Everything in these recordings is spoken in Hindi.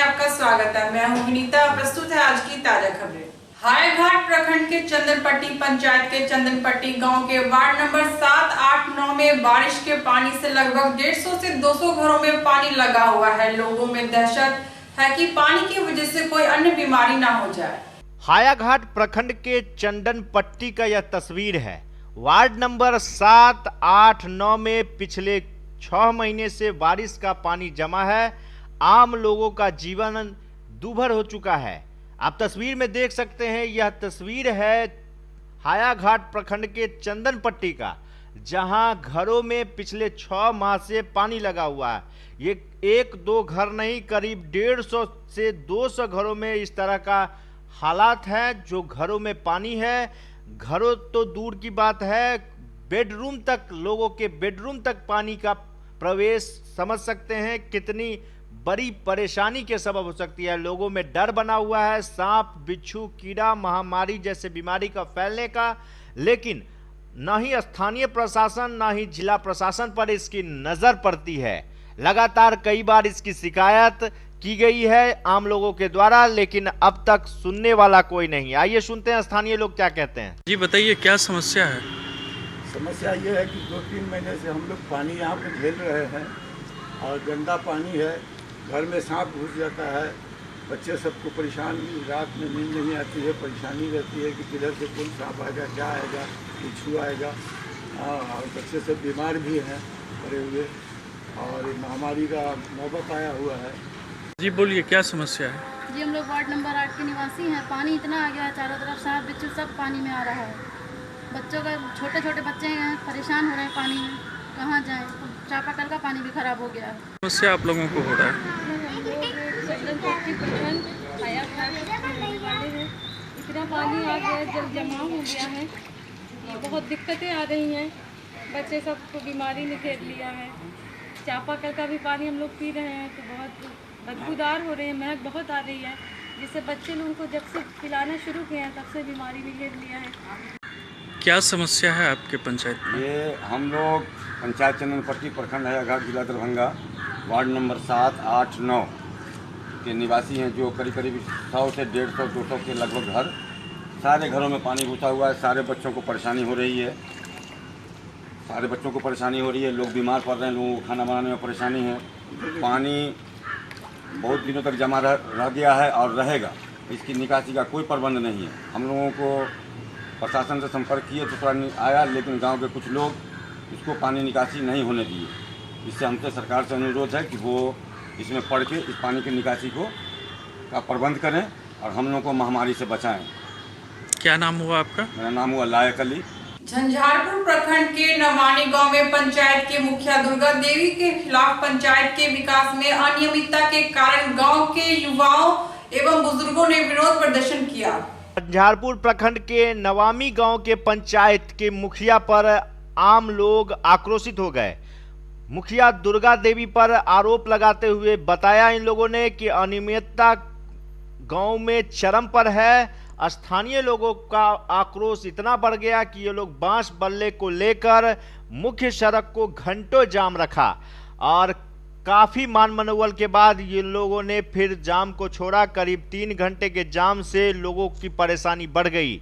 आपका स्वागत है। मैं हूं विनीता। प्रस्तुत है आज की ताजा खबरें। हायाघाट प्रखंड के चंदनपट्टी पंचायत के चंदनपट्टी गांव के वार्ड नंबर 7, 8, 9 में बारिश के पानी से लगभग 150 से 200 घरों में पानी लगा हुआ है। लोगों में दहशत है कि पानी की वजह से कोई अन्य बीमारी ना हो जाए। हायाघाट प्रखंड के चंदनपट्टी का यह तस्वीर है। वार्ड नंबर 7, 8, 9 में पिछले 6 महीने से बारिश का पानी जमा है। आम लोगों का जीवन दूभर हो चुका है। आप तस्वीर में देख सकते हैं, यह तस्वीर है हायाघाट प्रखंड के चंदनपट्टी का, जहां घरों में पिछले 6 माह से पानी लगा हुआ है। ये 1-2 घर नहीं, करीब 150 से 200 घरों में इस तरह का हालात है, जो घरों में पानी है। घरों तो दूर की बात है, बेडरूम तक, लोगों के बेडरूम तक पानी का प्रवेश समझ सकते हैं कितनी बड़ी परेशानी के सबब हो सकती है। लोगों में डर बना हुआ है सांप, बिच्छू, कीड़ा, महामारी जैसे बीमारी का फैलने का, लेकिन ना ही स्थानीय प्रशासन ना ही जिला प्रशासन पर इसकी नजर पड़ती है। लगातार कई बार इसकी शिकायत की गई है आम लोगों के द्वारा, लेकिन अब तक सुनने वाला कोई नहीं। आइए सुनते हैं स्थानीय लोग क्या कहते हैं। जी बताइए, क्या समस्या है? समस्या ये है कि 2-3 महीने से हम लोग पानी यहाँ पे झेल रहे हैं और गंदा पानी है। घर में सांप घुस जाता है, बच्चे सबको परेशानी, रात में नींद नहीं आती है, परेशानी रहती है कि किधर से कौन सांप आएगा, क्या आएगा, बिच्छू आएगा। और बच्चे सब बीमार भी हैं पड़े हुए और महामारी का नौबत आया हुआ है। जी बोलिए, क्या समस्या है? जी हम लोग वार्ड नंबर 8 के निवासी हैं। पानी इतना आ गया है, चारों तरफ सांप बिच्छू सब पानी में आ रहा है। बच्चों का, छोटे छोटे बच्चे हैं, परेशान हो रहे हैं पानी में, कहाँ जाएं? चापाकल का पानी भी खराब हो गया है। समस्या आप लोगों को हो रहा है? इतना पानी आ गया है, जल जमाव हो गया है, बहुत दिक्कतें आ रही हैं। बच्चे सबको बीमारी ने घेर लिया है। चापाकल का भी पानी हम लोग पी रहे हैं तो बहुत बदबूदार हो रहे हैं, महक बहुत आ रही है, जिससे बच्चे लोगों को जब से पिलाना शुरू किए हैं तब से बीमारी भी घेर लिया है। क्या समस्या है आपके पंचायत में? ये हम लोग पंचायत चंदनपट्टी प्रखंड हायाघाट जिला दरभंगा वार्ड नंबर 7, 8, 9 के निवासी हैं, जो करीब 100 से 150, 200 के लगभग घर। सारे घरों में पानी घुसा हुआ है। सारे बच्चों को परेशानी हो रही है, लोग बीमार पड़ रहे हैं, लोगों को खाना बनाने में परेशानी है। पानी बहुत दिनों तक जमा रह गया है और रहेगा। इसकी निकासी का कोई प्रबंध नहीं है। हम लोगों को प्रशासन से संपर्क किए तो थोड़ा आया, लेकिन गांव के कुछ लोग इसको पानी निकासी नहीं होने दिए। इससे हमसे सरकार से अनुरोध है कि वो इसमें पढ़ के इस पानी की निकासी का प्रबंध करें और हम लोगों को महामारी से बचाएं। क्या नाम हुआ आपका? मेरा नाम हुआ लायक अली। झंझारपुर प्रखंड के नवानी गांव में पंचायत के मुखिया दुर्गा देवी के खिलाफ पंचायत के विकास में अनियमितता के कारण गांव के युवाओं एवं बुजुर्गों ने विरोध प्रदर्शन किया। झंझारपुर प्रखंड के नवामी गांव के पंचायत के मुखिया पर आम लोग आक्रोशित हो गए। मुखिया दुर्गा देवी पर आरोप लगाते हुए बताया इन लोगों ने कि अनियमितता गांव में चरम पर है। स्थानीय लोगों का आक्रोश इतना बढ़ गया कि ये लोग बांस बल्ले को लेकर मुख्य सड़क को घंटों जाम रखा और काफी मान मनोबल के बाद ये लोगों ने फिर जाम को छोड़ा। करीब 3 घंटे के जाम से लोगों की परेशानी बढ़ गई।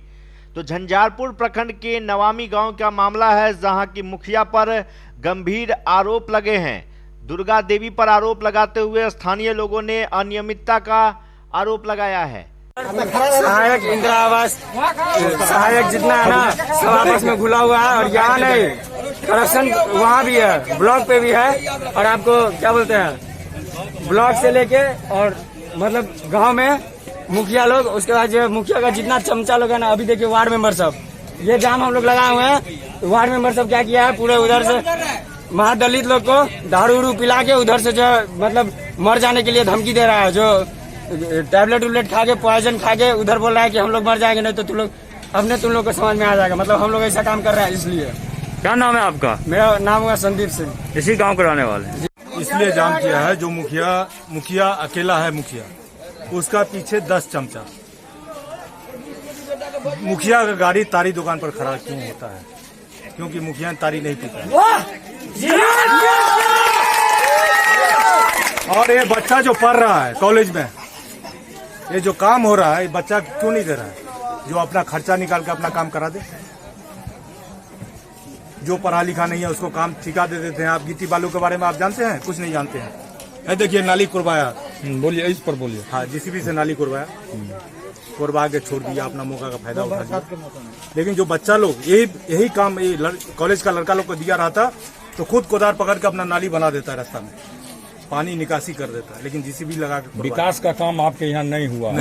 तो झंझारपुर प्रखंड के नवामी गांव का मामला है, जहां की मुखिया पर गंभीर आरोप लगे हैं। दुर्गा देवी पर आरोप लगाते हुए स्थानीय लोगों ने अनियमितता का आरोप लगाया है। सहायक इंदिरा आवास सहायक जितना है ना, सब आपस में घुला हुआ है। और यहाँ नहीं, करप्शन वहाँ भी है, ब्लॉक पे भी है। और आपको क्या बोलते हैं, ब्लॉक से लेके और मतलब गांव में मुखिया लोग, उसके बाद जो मुखिया का जितना चमचा लोग है ना, अभी देखिए वार्ड मेंबर सब, ये जाम हम लोग लगाए हुए हैं। तो वार्ड मेंबर सब क्या किया है, पूरे उधर से महादलित लोग को दारू उरू पिला के उधर से जो मतलब मर जाने के लिए धमकी दे रहा है। जो टैबलेट उबलेट खा के, पॉइजन खा के उधर बोल रहा है कि हम लोग मर जाएंगे, नहीं तो तुम लोग को समझ में आ जाएगा। मतलब हम लोग ऐसा काम कर रहे हैं। इसलिए क्या नाम है आपका? मेरा नाम हुआ संदीप सिंह। इसी गांव के रहने वाले? इसलिए जाम किया है, जो मुखिया अकेला है, मुखिया उसका पीछे 10 चमचा। मुखिया का गाड़ी तारी दुकान पर खड़ा क्यों होता है? क्योंकि मुखिया तारी नहीं पीता है। और और ये बच्चा जो पढ़ रहा है कॉलेज में, ये जो काम हो रहा है, ये बच्चा क्यों नहीं दे रहा है? जो अपना खर्चा निकाल के अपना काम करा दे। जो पढ़ा लिखा नहीं है उसको काम ठिका दे देते हैं। आप गिट्टी बालू के बारे में आप जानते हैं? कुछ नहीं जानते हैं। देखिए नाली कुरवाया, बोलिए, इस पर बोलिए। हाँ, JCB से नाली कुरवाया, कुरवा के छोड़ दिया, अपना मौका का फायदा उठा लिया। लेकिन जो बच्चा लोग यही काम कॉलेज का लड़का लोग को दिया रहा था, तो खुद कोदार पकड़ के अपना नाली बना देता है, रास्ता में पानी निकासी कर देता है। लेकिन JCB लगा के विकास का काम आपके यहाँ नहीं हुआ?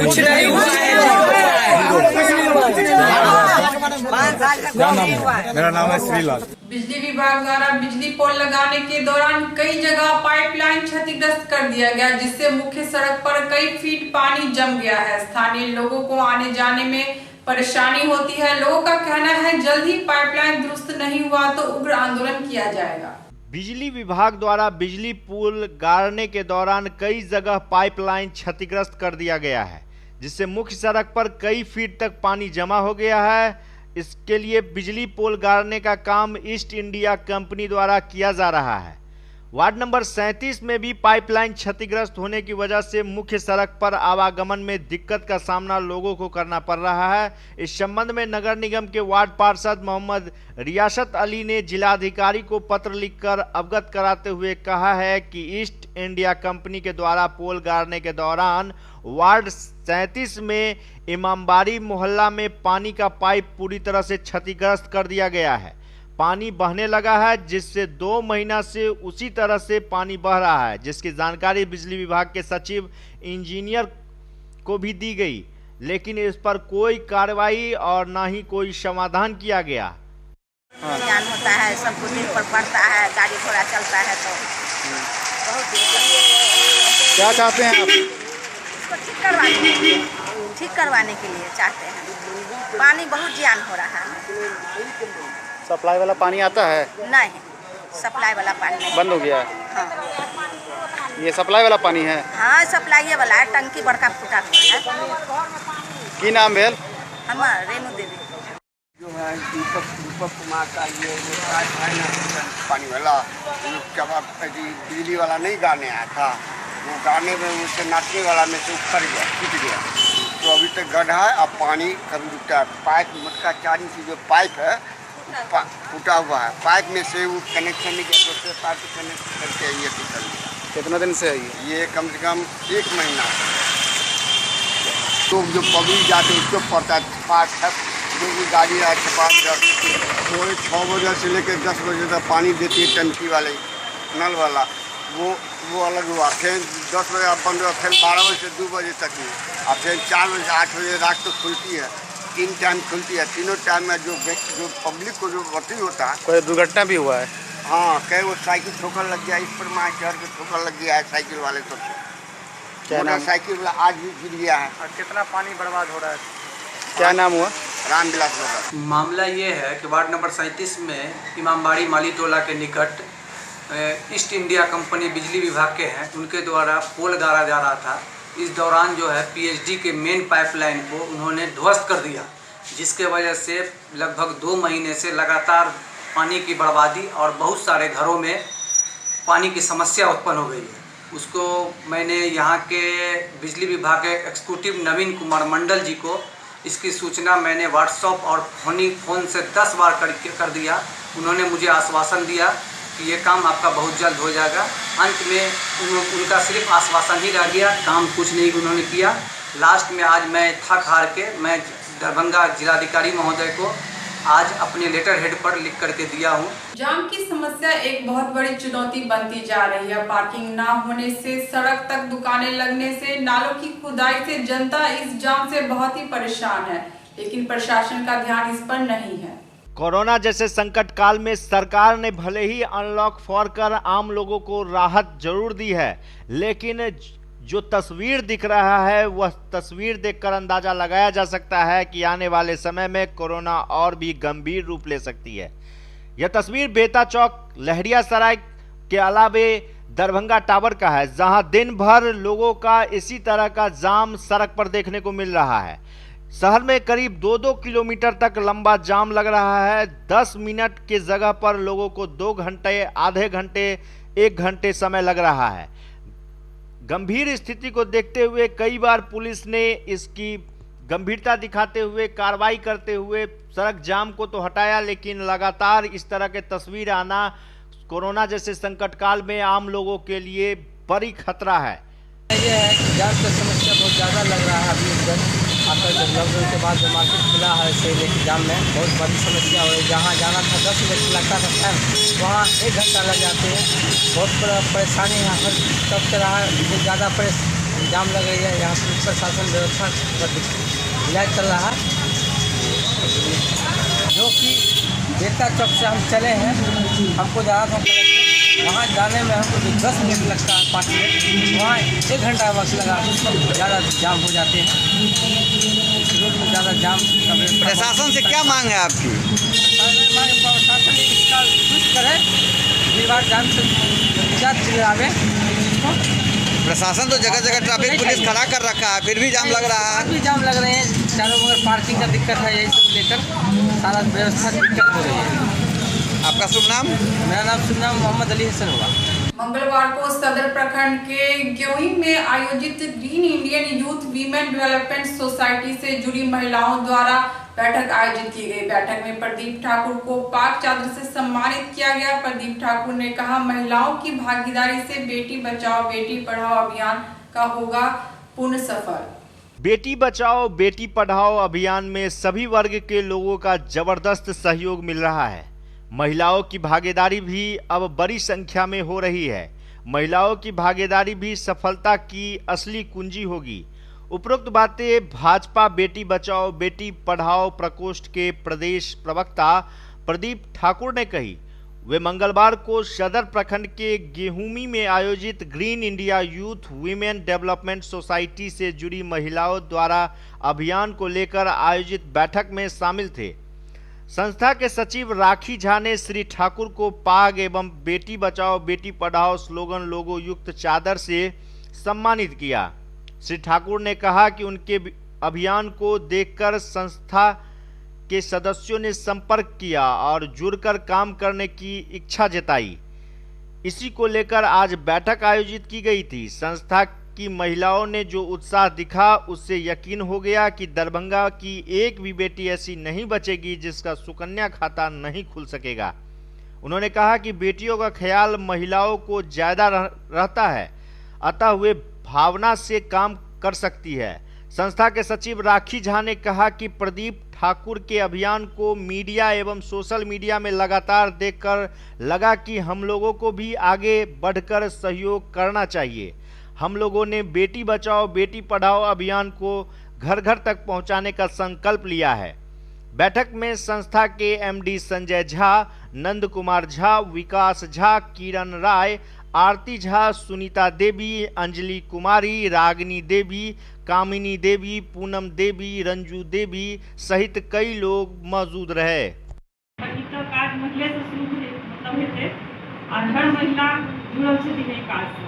क्या नाम है? मेरा नाम है श्रीलाल। बिजली विभाग द्वारा बिजली पोल लगाने के दौरान कई जगह पाइपलाइन क्षतिग्रस्त कर दिया गया, जिससे मुख्य सड़क पर कई फीट पानी जम गया है। स्थानीय लोगों को आने जाने में परेशानी होती है। लोगों का कहना है जल्द ही पाइपलाइन दुरुस्त नहीं हुआ तो उग्र आंदोलन किया जाएगा। बिजली विभाग द्वारा बिजली पुल गाड़ने के दौरान कई जगह पाइपलाइन क्षतिग्रस्त कर दिया गया है, जिससे मुख्य सड़क पर कई फीट तक पानी जमा हो गया है। इसके लिए बिजली पोल गाड़ने का काम ईस्ट इंडिया कंपनी द्वारा किया जा रहा है। वार्ड नंबर 37 में भी पाइपलाइन क्षतिग्रस्त होने की वजह से मुख्य सड़क पर आवागमन में दिक्कत का सामना लोगों को करना पड़ रहा है। इस संबंध में नगर निगम के वार्ड पार्षद मोहम्मद रियासत अली ने जिलाधिकारी को पत्र लिखकर अवगत कराते हुए कहा है कि ईस्ट इंडिया कंपनी के द्वारा पोल गाड़ने के दौरान वार्ड 37 में इमामबाड़ी मोहल्ला में पानी का पाइप पूरी तरह से क्षतिग्रस्त कर दिया गया है। पानी बहने लगा है, जिससे 2 महीना से उसी तरह से पानी बह रहा है, जिसकी जानकारी बिजली विभाग के सचिव इंजीनियर को भी दी गई, लेकिन इस पर कोई कार्रवाई और ना ही कोई समाधान किया गया। ज्ञान होता है, सब कुछ दिन पर पड़ता है, गाड़ी घोड़ा चलता है तो बहुत दिक्कत। क्या चाहते हैं आप? इसको ठीक करवाने के लिए चाहते हैं। पानी बहुत जियान हो रहा है। सप्लाई वाला पानी आता है? नहीं, सप्लाई वाला पानी नहीं, बंद हो गया है। हाँ, ये सप्लाई वाला पानी है? हाँ, सप्लाई वाला है। टंकी बड़का फूटा हुआ है। की नाम भेल? हमारा रेणु देवी। जो है दीपक कुमार का ये पानी वाला बिजली वाला नहीं गाने आया था, वो गाने में उससे नाचने वाला में से उखड़ गया, टूट गया। तो अभी तक गड्ढा है, अब पानी कभी रुकता है। पाइप मटका 4 इंच जो पाइप है फूटा हुआ है, पाइप में से वो कनेक्शन नहीं किया, दूसरे पाइप कनेक्ट करके ये टूट गया। कितना दिन से है ये कम से कम 1 महीना। तो जो पब्लिक जाते हैं उसको पड़ता है पास है, जो भी गाड़ी है 6 बजे से लेकर 10 बजे तक पानी देती है टंकी वाले नल वाला, वो अलग हुआ। फिर 10 बजे बंद हुआ, फिर 12 बजे से 2 बजे तक ही, और फिर 4 बजे से 8 बजे रात को खुलती है। 3 टाइम खुलती है। तीनों टाइम में जो पब्लिक को जो भर्ती होता है। कोई दुर्घटना भी हुआ है? हाँ, कई वो साइकिल ठोकर लग गया, इस पर माँ चढ़ के ठोकर लग गया है साइकिल वाले सबसे। क्या नाम? साइकिल वाला आज भी गिर गया है। और कितना पानी बर्बाद हो रहा है? क्या नाम हुआ? रामविलास नगर। मामला ये है कि वार्ड नंबर 37 में इमामबाड़ी माली टोला के निकट ईस्ट इंडिया कंपनी बिजली विभाग के हैं, उनके द्वारा पोल गाड़ा जा रहा था। इस दौरान जो है पीएचडी के मेन पाइपलाइन को उन्होंने ध्वस्त कर दिया, जिसके वजह से लगभग 2 महीने से लगातार पानी की बर्बादी और बहुत सारे घरों में पानी की समस्या उत्पन्न हो गई है। उसको मैंने यहाँ के बिजली विभाग के एग्जीक्यूटिव नवीन कुमार मंडल जी को इसकी सूचना मैंने व्हाट्सएप और फ़ोन से 10 बार कर दिया। उन्होंने मुझे आश्वासन दिया कि ये काम आपका बहुत जल्द हो जाएगा। अंत में उनका सिर्फ आश्वासन ही रह गया, काम कुछ नहीं उन्होंने किया। लास्ट में आज मैं थक हार के मैं दरभंगा जिलाधिकारी महोदय को आज अपने लेटर हेड पर लिख करके दिया हूँ। जाम की समस्या एक बहुत बड़ी चुनौती बनती जा रही है। पार्किंग ना होने से, सड़क तक दुकानें लगने से, नालों की खुदाई से जनता इस जाम से बहुत ही परेशान है, लेकिन प्रशासन का ध्यान इस पर नहीं है। कोरोना जैसे संकट काल में सरकार ने भले ही अनलॉक 4 कर आम लोगों को राहत जरूर दी है, लेकिन जो तस्वीर दिख रहा है वह तस्वीर देखकर अंदाजा लगाया जा सकता है कि आने वाले समय में कोरोना और भी गंभीर रूप ले सकती है। यह तस्वीर बेता चौक लहरिया सराय के अलावे दरभंगा टावर का है, जहां दिन भर लोगों का इसी तरह का जाम सड़क पर देखने को मिल रहा है। शहर में करीब 2-2 किलोमीटर तक लंबा जाम लग रहा है। 10 मिनट की जगह पर लोगों को 2 घंटे, आधे घंटे, 1 घंटे समय लग रहा है। गंभीर स्थिति को देखते हुए कई बार पुलिस ने इसकी गंभीरता दिखाते हुए कार्रवाई करते हुए सड़क जाम को तो हटाया, लेकिन लगातार इस तरह के तस्वीर आना कोरोना जैसे संकट काल में आम लोगों के लिए बड़ी खतरा है। ये है कि जाम का समस्या बहुत ज़्यादा लग रहा है अभी इधर आकर, जब लॉकडाउन के बाद जब मार्केट खुला है से लेकर जाम में बहुत बड़ी समस्या हो रही है। जहाँ जाना था 10 मिनट लगता था टाइम, वहाँ 1 घंटा लग जाते हैं। बहुत बड़ा परेशानी यहाँ पर सब तरह बहुत ज़्यादा जाम लग रही है। यहाँ पुलिस प्रशासन व्यवस्था पर इलाज चल रहा है, जो कि बेता चौक से हम चले हैं, हमको जाना था वहाँ जाने में हमको 10 मिनट लगता है, 5 मिनट, वहाँ 1 घंटा वक्त लगा। ज़्यादा जाम हो जाते हैं, रोड में ज़्यादा जाम। प्रशासन से क्या मांग है आपकी? प्रशासन इसका कुछ करे, भीड़ भाड़ जाम से निजात दिलावे। प्रशासन तो जगह जगह ट्रैफिक पुलिस खड़ा कर रखा है, फिर भी जाम लग रहा है। भी जाम लग रहे हैं चारों, मगर पार्किंग का दिक्कत है, यही सब लेकर सारा व्यवस्था दिक्कत हो रही है। आपका शुभ नाम? मेरा नाम शुभ नाम मोहम्मद अली हसन हुआ। मंगलवार को सदर प्रखंड के गेहूं में आयोजित green Indian youth women development society से जुड़ी महिलाओं द्वारा बैठक आयोजित की गई। बैठक में प्रदीप ठाकुर को पाक चादर से सम्मानित किया गया। प्रदीप ठाकुर ने कहा, महिलाओं की भागीदारी से बेटी बचाओ बेटी पढ़ाओ अभियान का होगा पूर्ण सफल। बेटी बचाओ बेटी पढ़ाओ अभियान में सभी वर्ग के लोगों का जबरदस्त सहयोग मिल रहा है। महिलाओं की भागीदारी भी अब बड़ी संख्या में हो रही है। महिलाओं की भागीदारी भी सफलता की असली कुंजी होगी। उपरोक्त बातें भाजपा बेटी बचाओ बेटी पढ़ाओ प्रकोष्ठ के प्रदेश प्रवक्ता प्रदीप ठाकुर ने कही। वे मंगलवार को सदर प्रखंड के गेहूमी में आयोजित green India youth women development society से जुड़ी महिलाओं द्वारा अभियान को लेकर आयोजित बैठक में शामिल थे। संस्था के सचिव राखी झा ने श्री ठाकुर को पाग एवं बेटी बचाओ बेटी पढ़ाओ स्लोगन लोगो युक्त चादर से सम्मानित किया। श्री ठाकुर ने कहा कि उनके अभियान को देखकर संस्था के सदस्यों ने संपर्क किया और जुड़कर काम करने की इच्छा जताई। इसी को लेकर आज बैठक आयोजित की गई थी। संस्था की महिलाओं ने जो उत्साह दिखा, उससे यकीन हो गया कि दरभंगा की एक भी बेटी ऐसी नहीं बचेगी जिसका सुकन्या खाता नहीं खुल सकेगा। उन्होंने कहा कि बेटियों का ख्याल महिलाओं को ज्यादा रहता है, अतः वे भावना से काम कर सकती है। संस्था के सचिव राखी झा ने कहा कि प्रदीप ठाकुर के अभियान को मीडिया एवं सोशल मीडिया में लगातार देखकर लगा कि हम लोगों को भी आगे बढ़कर सहयोग करना चाहिए। हम लोगों ने बेटी बचाओ बेटी पढ़ाओ अभियान को घर घर तक पहुंचाने का संकल्प लिया है। बैठक में संस्था के एमडी संजय झा, नंद कुमार झा, विकास झा, किरण राय, आरती झा, सुनीता देवी, अंजलि कुमारी, रागिनी देवी, कामिनी देवी, पूनम देवी, रंजू देवी सहित कई लोग मौजूद रहे। काज महिला से शुरू थे और हर महिला जुड़ल छथिन काज से।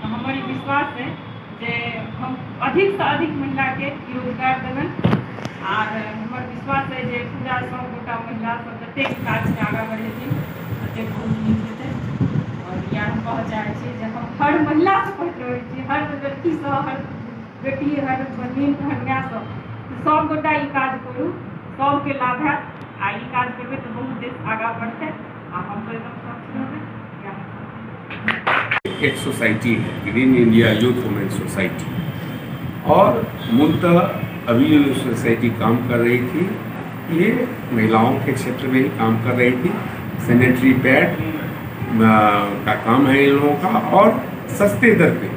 हमारी विश्वास है जे हम अधिक से अधिक महिला के रोजगार देवन और हमार विश्वास है जे पूरा 100 गोटा महिला सब जते काज में आगा बढ़ेथिन ओते बहुत नीक हेतै। और या हम कह चाहै छी जे हम हर महिला से कहैत रहै छी, हर व्यक्ति से, हर बेटी, हर बहिन, हर माय से सब गोटा ई काज करू, सबके लाभ हैत। आ ई काज करबै तऽ बहुत देश आगा बढ़तै आ हम तो एकदम सक्षम हेबै। एक सोसाइटी है green India youth women society, और मूलतः अभी ये सोसाइटी काम कर रही थी, ये महिलाओं के क्षेत्र में ही काम कर रही थी। सैनिटरी पैड का काम है इन लोगों का, और सस्ते दर पे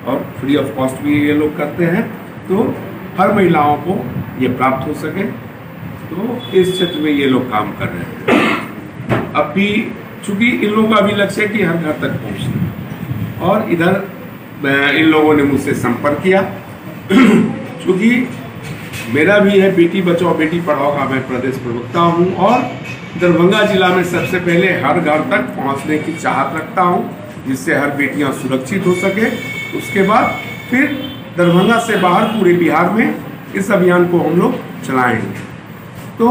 और फ्री ऑफ कॉस्ट भी ये लोग करते हैं, तो हर महिलाओं को ये प्राप्त हो सके, तो इस क्षेत्र में ये लोग काम कर रहे हैं। अब भी चूँकि इन लोगों का भी लक्ष्य है कि हर घर तक पहुँचना, और इधर इन लोगों ने मुझसे संपर्क किया। चूँकि मेरा भी है बेटी बचाओ बेटी पढ़ाओ का मैं प्रदेश प्रवक्ता हूँ, और दरभंगा जिला में सबसे पहले हर घर तक पहुँचने की चाहत रखता हूँ, जिससे हर बेटियाँ सुरक्षित हो सके। उसके बाद फिर दरभंगा से बाहर पूरे बिहार में इस अभियान को हम लोग चलाएंगे। तो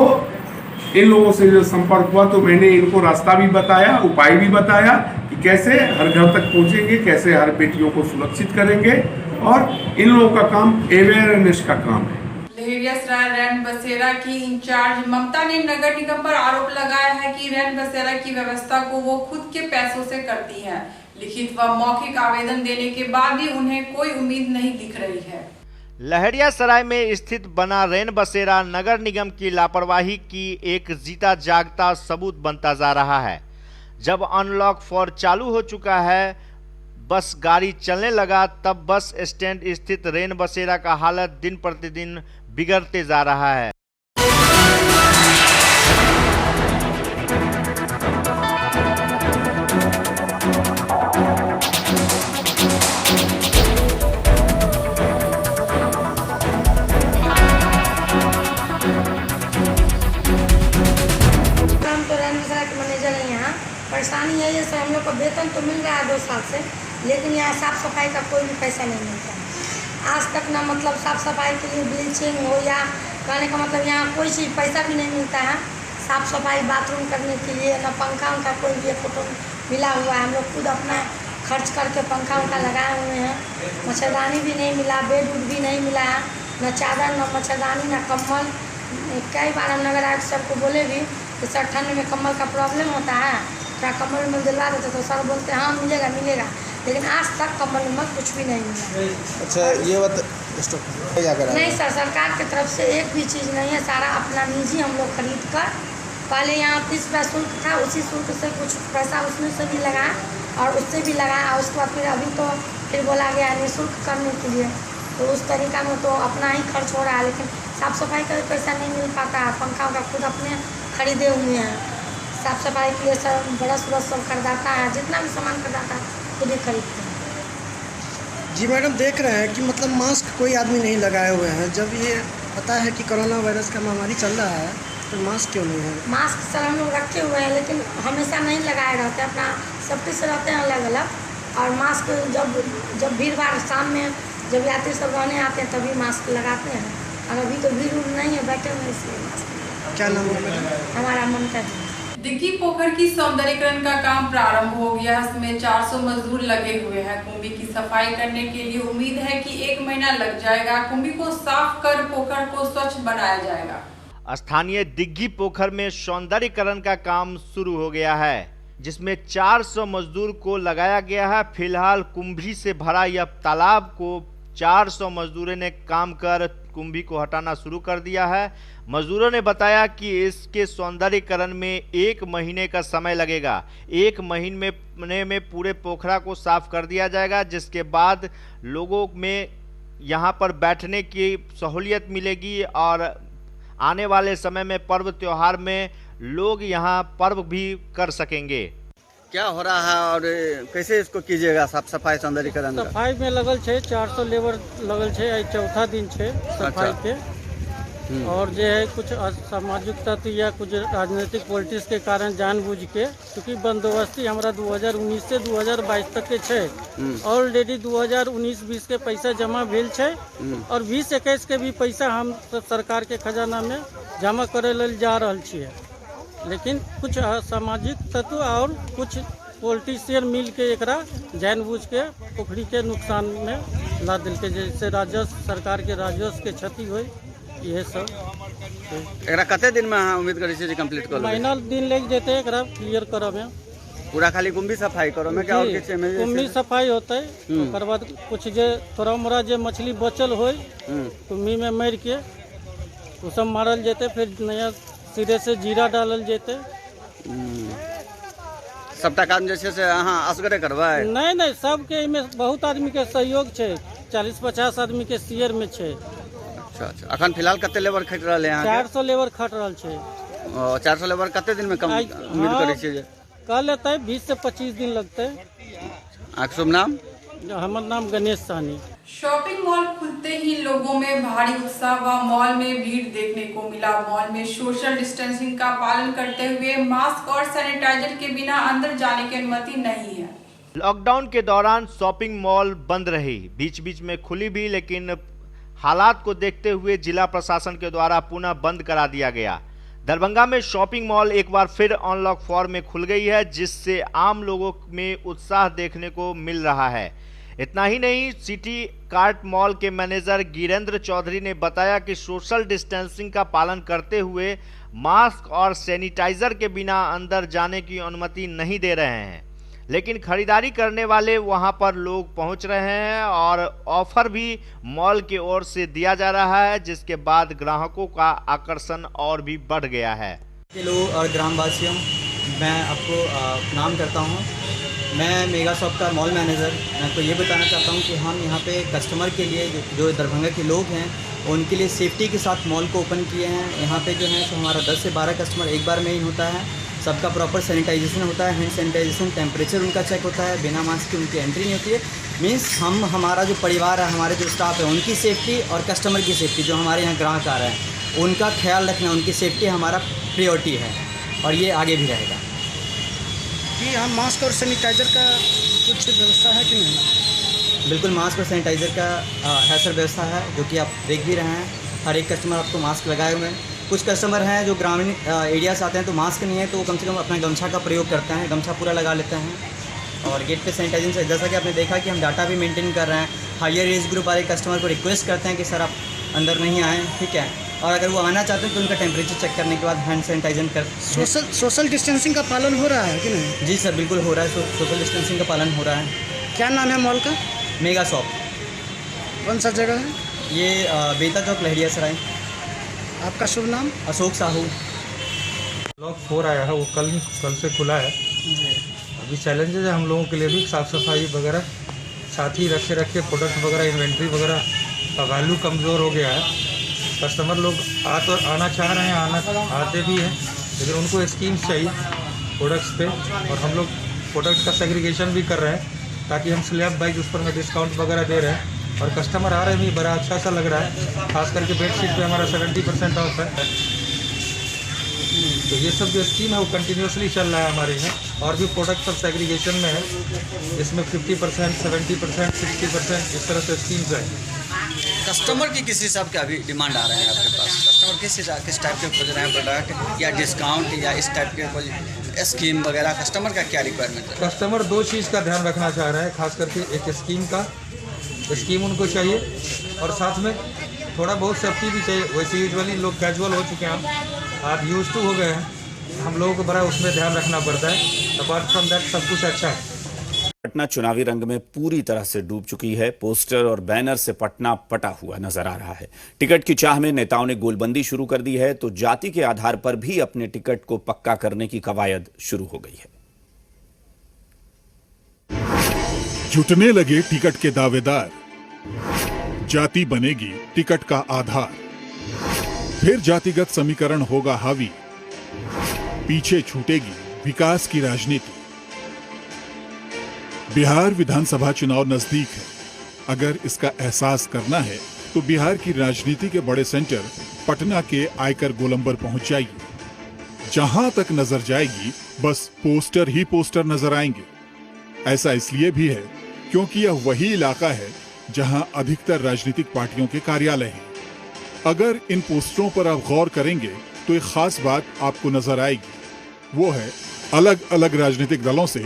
इन लोगों से जो संपर्क हुआ, तो मैंने इनको रास्ता भी बताया, उपाय भी बताया कि कैसे हर घर तक पहुंचेंगे, कैसे हर बेटियों को सुरक्षित करेंगे, और इन लोगों का काम अवेयरनेस का काम है। लहेरियासराय रैन बसेरा की इंचार्ज ममता ने नगर निगम पर आरोप लगाया है कि रैन बसेरा की व्यवस्था को वो खुद के पैसों से करती है। लिखित व मौखिक आवेदन देने के बाद भी उन्हें कोई उम्मीद नहीं दिख रही है। लहेरियासराय में स्थित बना रैन बसेरा नगर निगम की लापरवाही की एक जीता जागता सबूत बनता जा रहा है। जब अनलॉक 4 चालू हो चुका है, बस गाड़ी चलने लगा, तब बस स्टैंड स्थित रैन बसेरा का हालत दिन प्रतिदिन बिगड़ते जा रहा है। परेशानी यही है सर, हम लोग को वेतन तो मिल रहा है 2 साल से, लेकिन यहाँ साफ़ सफाई का कोई भी पैसा नहीं मिलता है आज तक ना। मतलब साफ़ सफाई के लिए ब्लीचिंग हो या कहने का मतलब यहाँ कोई चीज़ पैसा भी नहीं मिलता है। साफ़ सफाई बाथरूम करने के लिए ना पंखा उनका कोई भी फोटो मिला हुआ है। हम लोग खुद अपना खर्च करके पंखा उनका लगाए हुए हैं। मच्छरदानी भी नहीं मिला, बेड उड भी नहीं मिला है, न चादर न मच्छरदानी न कम्बल। कई बार हम नगर आयुक्त सर को बोले भी कि सर ठंड में कम्बल का प्रॉब्लम होता है, क्या कम्बल में दिलवा देते, तो सर बोलते हैं हाँ मिलेगा मिलेगा, लेकिन आज तक कम्बल में कुछ भी नहीं मिला। अच्छा ये बात नहीं सर, सरकार की तरफ से एक भी चीज़ नहीं है। सारा अपना निजी हम लोग खरीद कर, पहले यहाँ 30 रुपया शुल्क था, उसी शुल्क से कुछ पैसा उसमें से भी लगाया और उससे भी लगाया, उसके बाद फिर अभी तो फिर बोला गया निःशुल्क करने के लिए, तो उस तरीका में तो अपना ही खर्च हो रहा है। लेकिन साफ़ सफाई का भी पैसा नहीं मिल पाता है। पंखा का खुद अपने खरीदे हुए हैं। साफ़ सफाई के लिए सर ब्रश व्रश सब खरीदाता है, जितना भी सामान खरीदाता है खुद ही खरीदते हैं। जी मैडम, देख रहे हैं कि मतलब मास्क कोई आदमी नहीं लगाए हुए हैं। जब ये पता है कि कोरोना वायरस का महामारी चल रहा है तो मास्क क्यों नहीं है? मास्क सर हम लोग रखे हुए हैं, लेकिन हमेशा नहीं लगाए रहते, अपना सेफ्टी से रहते हैं अलग अलग। और मास्क जब भीड़ भाड़ शाम में जब यात्री सब रहने आते हैं तभी मास्क लगाते हैं, और अभी तो भीड़ नहीं है, बैठे हुए इसलिए मास्क। क्या नाम है मैडम? हमारा ममता है। दिग्गी पोखर की सौंदर्यीकरण का काम प्रारंभ हो गया। इसमें 400 मजदूर लगे हुए हैं। कुंभी की सफाई करने के लिए उम्मीद है कि 1 महीना लग जाएगा। कुंभी को साफ कर पोखर को स्वच्छ बनाया जाएगा। स्थानीय दिग्गी पोखर में सौंदर्यीकरण का काम शुरू हो गया है, जिसमें 400 मजदूर को लगाया गया है। फिलहाल कुंभी से भरा यह तालाब को 400 मजदूरों ने काम कर कुंभी को हटाना शुरू कर दिया है। मजदूरों ने बताया कि इसके सौंदर्यीकरण में 1 महीने का समय लगेगा। 1 महीने में पूरे पोखरा को साफ कर दिया जाएगा, जिसके बाद लोगों में यहाँ पर बैठने की सहूलियत मिलेगी और आने वाले समय में पर्व त्योहार में लोग यहाँ पर्व भी कर सकेंगे। क्या हो रहा है और कैसे इसको कीजिएगा साफ सफाई सौंदर्यीकरण? सफाई में लगल छे 400 लेबर लगल छे, आज चौथा दिन छे सफाई के। और जो है कुछ असामाजिक तत्व या कुछ राजनीतिक पॉलिटिक्स के कारण जानबूझ के, क्योंकि बंदोबस्ती हमारा 2019 से 2022 तक के छे, ऑलरेडी 2019-20 के पैसा जमा भेल छे और 20-21 के भी पैसा हम सरकार के खजाना में जमा करे लेल जा रहल छिए। लेकिन कुछ असामाजिक तत्व और कुछ पॉलिटिशियन मिल के एकरा जानबूझ के पोखरी के नुकसान में ला दिल के, जैसे राजस्व सरकार के राजस्व के क्षति हुई। ये सब एकरा कते दिन में उम्मीद करी छी कंप्लीट कर लेबै? महीना दिन लग जेते एकरा क्लियर करब में। पूरा खाली कुंभी सफाई करो में क्या और किछ में? कुंभी सफाई होते, ओकर बाद कुछ जे थोड़ा मोड़ा जे मछली बचल होय कुंभी में मार के वो सब मारल जेते, फिर नया सिरे से जीरा डालल जेते। सबटा काम जैसे से अहाँ असगरे करबै? नहीं, सबके में बहुत आदमी के सहयोग छे, 40-50 आदमी के शेयर में छे। अच्छा, अखन फिलहाल कते लेबर खट रहले हैं? 400 लेबर खट रहल छे। 400 लेबर कते दिन में कम उम्मीद करै छियै? कल लेते 20 से 25 दिन लगते। आपका शुभ नाम? हमारा नाम गणेश साहनी। शॉपिंग मॉल खुलते ही लोगों में भारी उत्साह व मॉल में भीड़ देखने को मिला। मॉल में सोशल डिस्टेंसिंग का पालन करते हुए मास्क और सैनिटाइजर के बिना अंदर जाने की अनुमति नहीं है। लॉकडाउन के दौरान शॉपिंग मॉल बंद रही, बीच बीच में खुली भी, लेकिन हालात को देखते हुए जिला प्रशासन के द्वारा पुनः बंद करा दिया गया। दरभंगा में शॉपिंग मॉल एक बार फिर अनलॉक 4 में खुल गई है, जिससे आम लोगों में उत्साह देखने को मिल रहा है। इतना ही नहीं, सिटी कार्ट मॉल के मैनेजर गिरेंद्र चौधरी ने बताया कि सोशल डिस्टेंसिंग का पालन करते हुए मास्क और सैनिटाइजर के बिना अंदर जाने की अनुमति नहीं दे रहे हैं, लेकिन खरीदारी करने वाले वहां पर लोग पहुंच रहे हैं और ऑफर भी मॉल की ओर से दिया जा रहा है, जिसके बाद ग्राहकों का आकर्षण और भी बढ़ गया है। लोग और ग्रामवासियों, मैं आपको प्रणाम करता हूं। मैं मेगा शॉप का मॉल मैनेजर। मैं आपको ये बताना चाहता हूं कि हम यहां पे कस्टमर के लिए जो दरभंगा के लोग हैं उनके लिए सेफ्टी के साथ मॉल को ओपन किए हैं। यहाँ पे जो है तो हमारा 10 से 12 कस्टमर एक बार में ही होता है। सबका प्रॉपर सैनिटाइजेशन होता है, हैंड सैनिटाइजेशन, टेम्परेचर उनका चेक होता है, बिना मास्क के उनकी एंट्री नहीं होती है। मीन्स हमारा जो परिवार है, हमारे जो स्टाफ है, उनकी सेफ्टी और कस्टमर की सेफ्टी, जो हमारे यहाँ ग्राहक आ रहे हैं उनका ख्याल रखना, उनकी सेफ्टी हमारा प्रायोरिटी है और ये आगे भी रहेगा। कि हम मास्क और सैनिटाइज़र का कुछ व्यवस्था है कि नहीं? बिल्कुल, मास्क और सैनिटाइज़र का है सर व्यवस्था है, जो कि आप देख भी रहे हैं। हर एक कस्टमर आपको मास्क लगाए हुए हैं। कुछ कस्टमर हैं जो ग्रामीण एरिया से आते हैं तो मास्क नहीं है तो वो कम से कम अपना गमछा का प्रयोग करते हैं, गमछा पूरा लगा लेते हैं। और गेट पे सैनिटाइजेशन, जैसा कि आपने देखा कि हम डाटा भी मेंटेन कर रहे हैं। हायर एज ग्रुप वाले कस्टमर को रिक्वेस्ट करते हैं कि सर आप अंदर नहीं आएँ, ठीक है। और अगर वो आना चाहते हैं तो उनका टेम्परेचर चेक करने के बाद हैंड सैनिटाइजर कर। सोशल डिस्टेंसिंग का पालन हो रहा है कि नहीं? जी सर, बिल्कुल हो रहा है। सोशल डिस्टेंसिंग का पालन हो रहा है। क्या नाम है मॉल का? Mega shop. कौन सा जगह है? ये बेता चौक, लहरिया सराय। आपका शुभ नाम? अशोक साहू। लॉक 4 आया है, वो कल से खुला है। अभी चैलेंजेस है हम लोगों के लिए भी, साफ़ सफाई वगैरह साथ ही रखे प्रोडक्ट वगैरह, इन्वेंट्री वगैरह का वैल्यू कमज़ोर हो गया है। कस्टमर लोग आना चाह रहे हैं, आते भी हैं, लेकिन उनको स्कीम्स चाहिए प्रोडक्ट्स पे, और हम लोग प्रोडक्ट का सेग्रीगेशन भी कर रहे हैं ताकि हम स्लैब वाइज उस पर में डिस्काउंट वगैरह दे रहे हैं। और कस्टमर आ रहे भी, बड़ा अच्छा सा लग रहा है। खास करके बेडशीट पे हमारा 70% ऑफ है। तो ये सब जो स्कीम है वो कंटिन्यूसली चल रहा है हमारे यहाँ। और भी प्रोडक्ट सब सेग्रीगेशन में है, इसमें 50%, 70%, 60% इस तरह से स्कीम्स है। कस्टमर की किस हिसाब के अभी डिमांड आ रहे हैं आपके पास? कस्टमर किस टाइप के खोज रहे हैं प्रोडक्ट, या डिस्काउंट या इस टाइप के कोई स्कीम वगैरह? कस्टमर का क्या रिक्वायरमेंट है? कस्टमर 2 चीज़ का ध्यान रखना चाह रहे हैं, खास करके एक स्कीम उनको चाहिए और साथ में थोड़ा बहुत सेफ्टी भी चाहिए। वैसे यूजुअली लोग कैजुअल हो चुके हैं, आप यूज टू हो गए हैं, हम लोगों को बड़ा उसमें ध्यान रखना पड़ता है। अपार्ट फ्रॉम दैट सब कुछ अच्छा है। पटना चुनावी रंग में पूरी तरह से डूब चुकी है। पोस्टर और बैनर से पटना पटा हुआ नजर आ रहा है। टिकट की चाह में नेताओं ने गोलबंदी शुरू कर दी है तो जाति के आधार पर भी अपने टिकट को पक्का करने की कवायद शुरू हो गई है। जुटने लगे टिकट के दावेदार, जाति बनेगी टिकट का आधार, फिर जातिगत समीकरण होगा हावी, पीछे छूटेगी विकास की राजनीति। बिहार विधानसभा चुनाव नजदीक है। अगर इसका एहसास करना है तो बिहार की राजनीति के बड़े सेंटर पटना के आयकर गोलंबर पहुंच जाइए। जहां तक नजर जाएगी बस पोस्टर ही पोस्टर नजर आएंगे। ऐसा इसलिए भी है क्योंकि यह वही इलाका है जहां अधिकतर राजनीतिक पार्टियों के कार्यालय हैं। अगर इन पोस्टरों पर आप गौर करेंगे तो एक खास बात आपको नजर आएगी, वो है अलग अलग राजनीतिक दलों से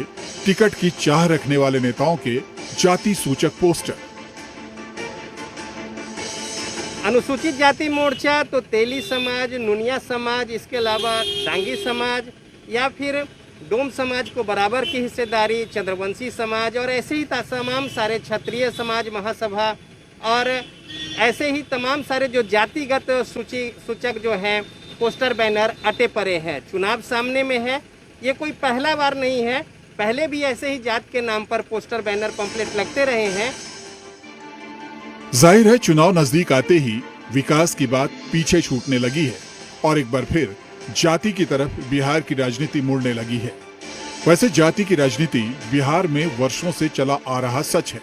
टिकट की चाह रखने वाले नेताओं के जाति सूचक पोस्टर। अनुसूचित जाति मोर्चा तो तेली समाज, नुनिया समाज, इसके अलावा डांगी समाज या फिर डोम समाज को बराबर की हिस्सेदारी, चंद्रवंशी समाज और ऐसे ही तमाम सारे क्षत्रिय समाज महासभा और ऐसे ही तमाम सारे जो जातिगत सूचक जो हैं पोस्टर बैनर अटे पड़े हैं। चुनाव सामने में है, ये कोई पहला बार नहीं है, पहले भी ऐसे ही जात के नाम पर पोस्टर बैनर पंपलेट लगते रहे हैं। जाहिर है चुनाव नजदीक आते ही विकास की बात पीछे छूटने लगी है और एक बार फिर जाति की तरफ बिहार की राजनीति मुड़ने लगी है। वैसे जाति की राजनीति बिहार में वर्षों से चला आ रहा सच है।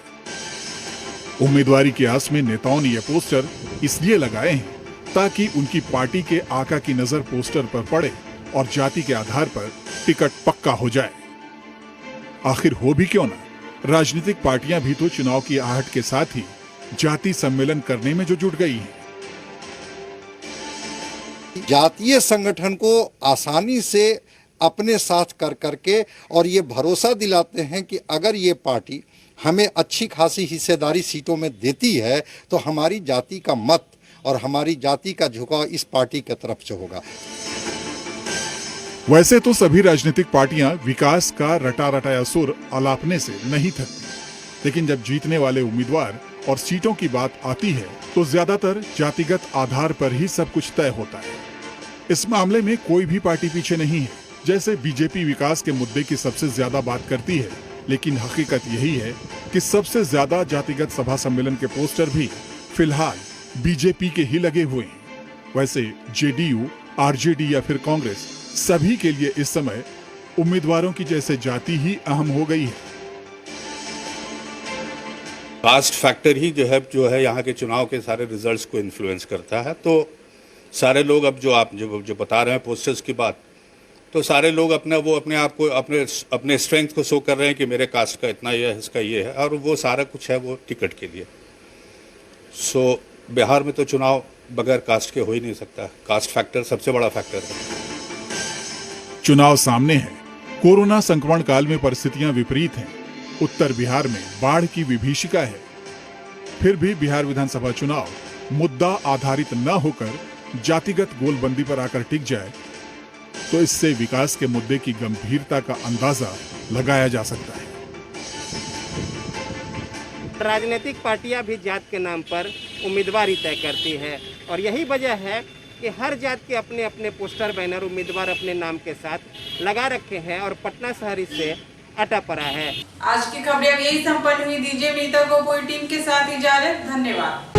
उम्मीदवारी की आस में नेताओं ने यह पोस्टर इसलिए लगाए हैं ताकि उनकी पार्टी के आका की नजर पोस्टर पर पड़े और जाति के आधार पर टिकट पक्का हो जाए। आखिर हो भी क्यों ना, राजनीतिक पार्टियां भी तो चुनाव की आहट के साथ ही जाति सम्मेलन करने में जो जुट गई हैं। जातीय संगठन को आसानी से अपने साथ कर करके और ये भरोसा दिलाते हैं कि अगर ये पार्टी हमें अच्छी खासी हिस्सेदारी सीटों में देती है तो हमारी जाति का मत और हमारी जाति का झुकाव इस पार्टी की तरफ से होगा। वैसे तो सभी राजनीतिक पार्टियां विकास का रटा रटाया सुर अलापने से नहीं थकती, लेकिन जब जीतने वाले उम्मीदवार और सीटों की बात आती है तो ज्यादातर जातिगत आधार पर ही सब कुछ तय होता है। इस मामले में कोई भी पार्टी पीछे नहीं है। जैसे बीजेपी विकास के मुद्दे की सबसे ज्यादा बात करती है, लेकिन हकीकत यही है कि सबसे ज्यादा जातिगत सभा सम्मेलन के पोस्टर भी फिलहाल बीजेपी के ही लगे हुए हैं। वैसे जेडीयू, आरजेडी या फिर कांग्रेस, सभी के लिए इस समय उम्मीदवारों की जैसे जाति ही अहम हो गई है। कास्ट फैक्टर ही जो है यहाँ के चुनाव के सारे रिजल्ट्स को इन्फ्लुएंस करता है। तो सारे लोग अब जो आप जो बता रहे हैं पोस्टर्स की बात, तो सारे लोग अपने आप को अपने स्ट्रेंथ को शो कर रहे हैं कि मेरे कास्ट का इतना ये है, इसका ये है, और वो सारा कुछ है वो टिकट के लिए। सो बिहार में तो चुनाव बगैर कास्ट के हो ही नहीं सकता। कास्ट फैक्टर सबसे बड़ा फैक्टर है। चुनाव सामने है। कोरोना संक्रमण काल में परिस्थितियां विपरीत हैं। उत्तर बिहार में बाढ़ की विभीषिका है। फिर भी बिहार विधानसभा चुनाव मुद्दा आधारित न होकर जातिगत गोलबंदी पर आकर टिक जाए तो इससे विकास के मुद्दे की गंभीरता का अंदाजा लगाया जा सकता है। राजनीतिक पार्टियां भी जात के नाम पर उम्मीदवारी तय करती है और यही वजह है कि हर जात के अपने अपने पोस्टर बैनर उम्मीदवार अपने नाम के साथ लगा रखे हैं और पटना शहर इससे अटा पड़ा है। आज की खबरें अब यही संपन्न हुई। दीजिए मीता को पूरी टीम के साथ इजाजत। धन्यवाद।